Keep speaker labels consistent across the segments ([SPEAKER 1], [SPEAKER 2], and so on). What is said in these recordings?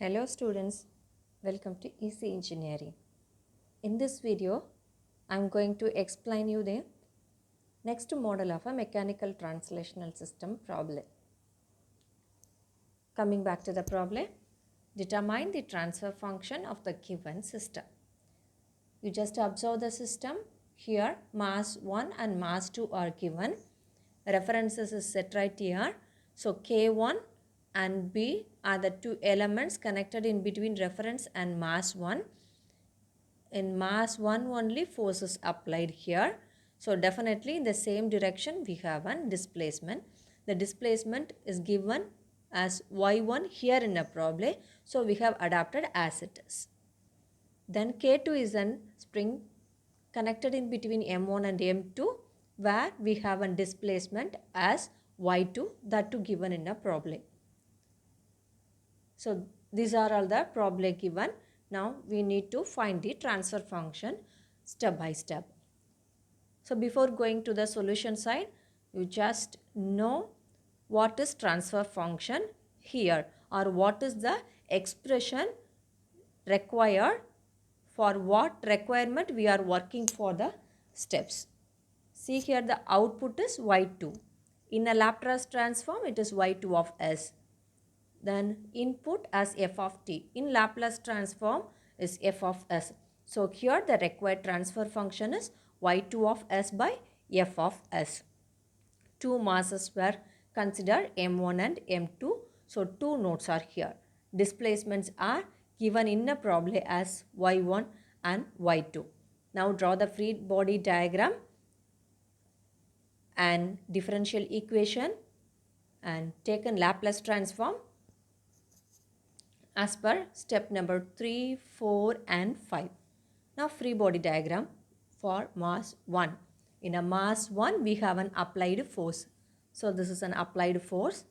[SPEAKER 1] Hello students, welcome to Easy Engineering. In this video, I am going to explain you the next model of a mechanical translational system problem. Coming back to the problem, determine the transfer function of the given system. You just observe the system. Here mass 1 and mass 2 are given. References is set right here. So K1 and B are the two elements connected in between reference and mass 1. In mass 1 only force is applied here. So definitely in the same direction we have a displacement. The displacement is given as y1 here in a problem. So we have adapted as it is. Then K2 is a spring connected in between M1 and M2 where we have a displacement as y2, that too given in a problem. So these are all the problem given. Now we need to find the transfer function step by step. So before going to the solution side, you just know what is transfer function here, or what is the expression required, for what requirement we are working for the steps. See here, the output is y2. In a Laplace transform, it is y2 of s. Then input as f of t. In Laplace transform is f of s. So here the required transfer function is y2 of s by f of s. Two masses were considered m1 and m2. So two nodes are here. Displacements are given in a problem as y1 and y2. Now draw the free body diagram and differential equation and take a Laplace transform as per step number 3, 4 and 5. Now free body diagram for mass 1. In a mass 1 we have an applied force. So this is an applied force.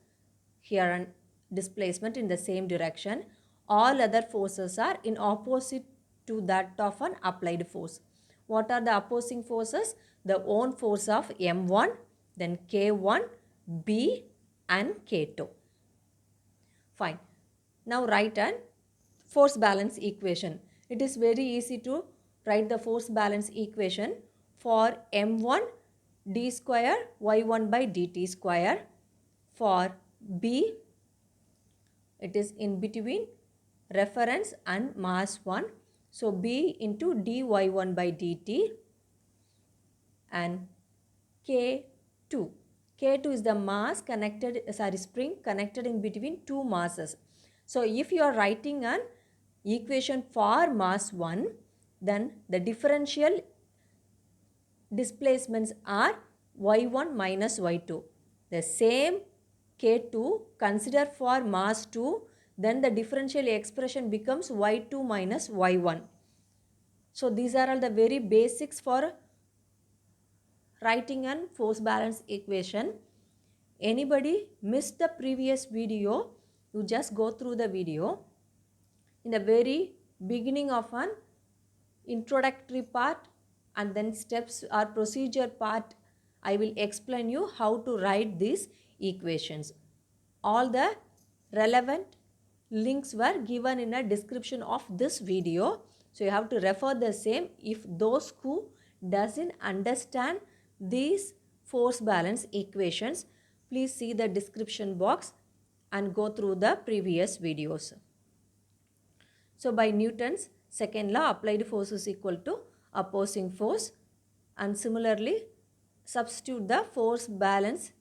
[SPEAKER 1] Here an displacement in the same direction. All other forces are in opposite to that of an applied force. What are the opposing forces? The own force of M1, then K1, B and K2. Fine. Now write an force balance equation. It is very easy to write the force balance equation for M1 d square y1 by dt square. For B, it is in between reference and mass 1. So B into dy1 by dt, and K2. K2 is the mass connected, spring connected in between two masses. So if you are writing an equation for mass 1, then the differential displacements are y1 minus y2. The same K2 consider for mass 2, then the differential expression becomes y2 minus y1. So these are all the very basics for writing an force balance equation. Anybody missed the previous video, you just go through the video. In the very beginning of an introductory part and then steps or procedure part, I will explain you how to write these equations. All the relevant links were given in a description of this video. So you have to refer the same. If those who doesn't understand these force balance equations, please see the description box and go through the previous videos. So by Newton's second law, applied force is equal to opposing force, and similarly substitute the force balance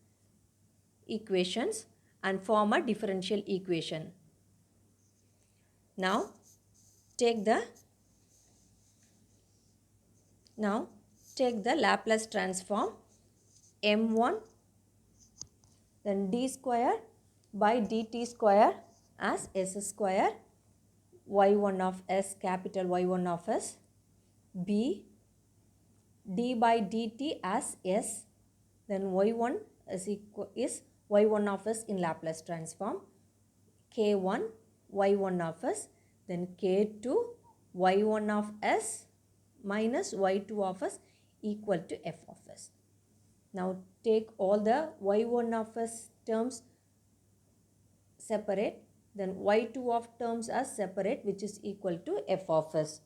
[SPEAKER 1] equations and form a differential equation. Now take the Laplace transform m1 then d square by dt square as s square, y1 of s, capital Y1 of s, b d by dt as s, then y1 is y1 of s in Laplace transform, k1 y1 of s, then k2 y1 of s minus y2 of s equal to f of s. Now take all the y1 of s terms separate Then y2 of terms are separate, which is equal to f of s.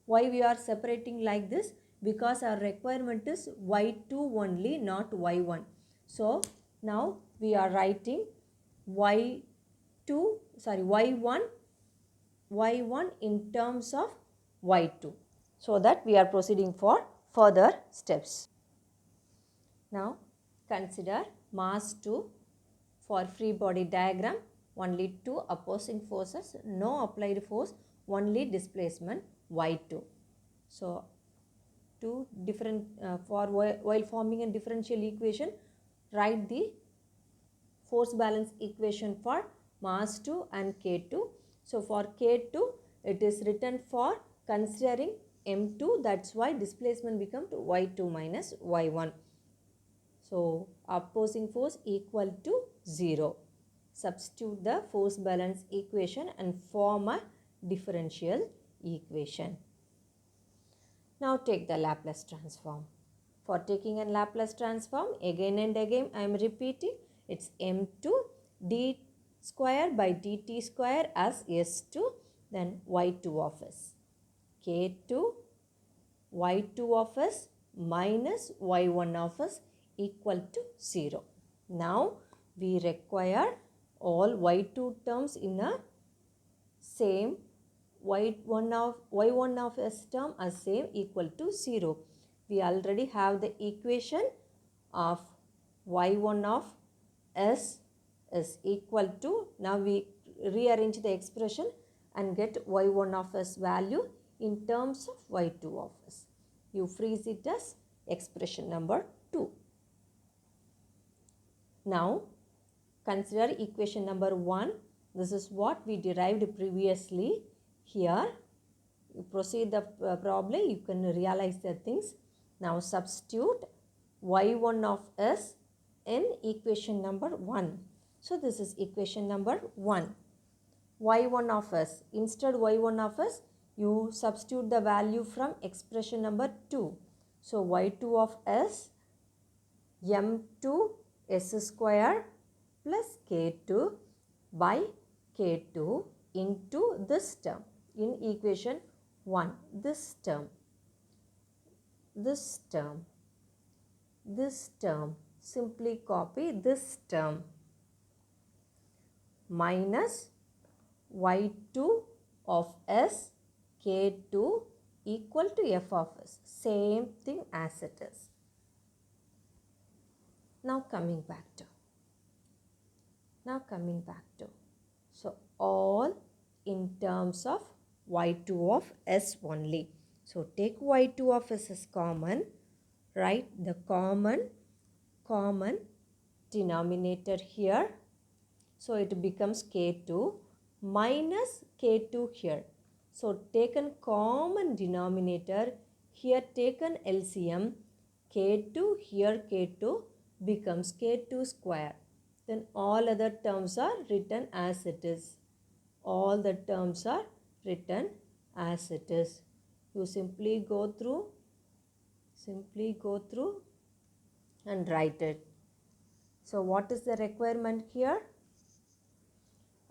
[SPEAKER 1] Why we are separating like this? Because our requirement is y2 only, not y1. So now we are writing y1 in terms of y2, so that we are proceeding for further steps. Now consider mass 2. For free body diagram, only two opposing forces, no applied force, only displacement y2. So two different while forming a differential equation, write the force balance equation for mass 2 and K2. So for K2, it is written for considering M2, that's why displacement becomes y2 minus y1. So opposing force equal to 0. Substitute the force balance equation and form a differential equation. Now take the Laplace transform. For taking a Laplace transform, again and again I am repeating, it's m2 d square by dt square as s2, then y2 of s. K2 y2 of s minus y1 of s equal to 0. Now we require all y2 terms in a same y1 of s term as same equal to 0. We already have the equation of y1 of s is equal to, now we rearrange the expression and get y1 of s value in terms of y2 of s. You freeze it as expression number 2. Now consider equation number 1. This is what we derived previously. Here you proceed the problem, you can realize the things. Now substitute y1 of s in equation number 1. So this is equation number 1. y1 of s, instead y1 of s, you substitute the value from expression number 2. So y2 of s m2 s square plus k2 by k2 into this term in equation 1. This term, simply copy this term minus y2 of s k2 equal to f of s. Same thing as it is. Now coming back to. So all in terms of y2 of s only. So take y2 of s as common. Write the common denominator here. So it becomes k2 minus k2 here. So taken common denominator, here taken LCM, k2 here k2 becomes k2 square. Then all other terms are written as it is. All the terms are written as it is. You simply go through and write it. So what is the requirement here?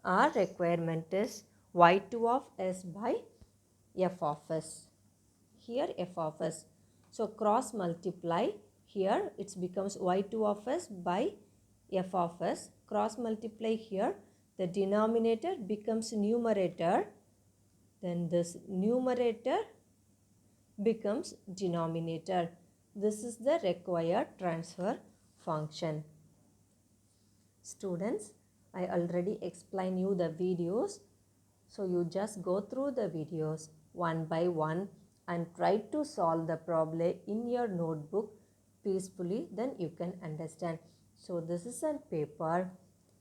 [SPEAKER 1] Our requirement is y2 of s by f of s. Here f of s. So cross multiply. Here it becomes y2 of s by f of s. Cross multiply here. The denominator becomes numerator. Then this numerator becomes denominator. This is the required transfer function. Students, I already explained you the videos. So you just go through the videos one by one and try to solve the problem in your notebook peacefully, then you can understand. So this is a paper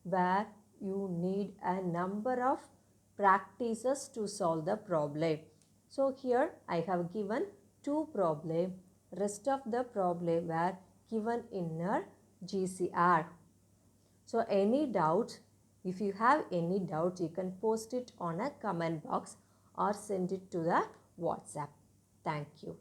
[SPEAKER 1] where you need a number of practices to solve the problem. So here I have given 2 problems. Rest of the problem were given in your GCR. So any doubts, if you have any doubts, you can post it on a comment box or send it to the WhatsApp. Thank you.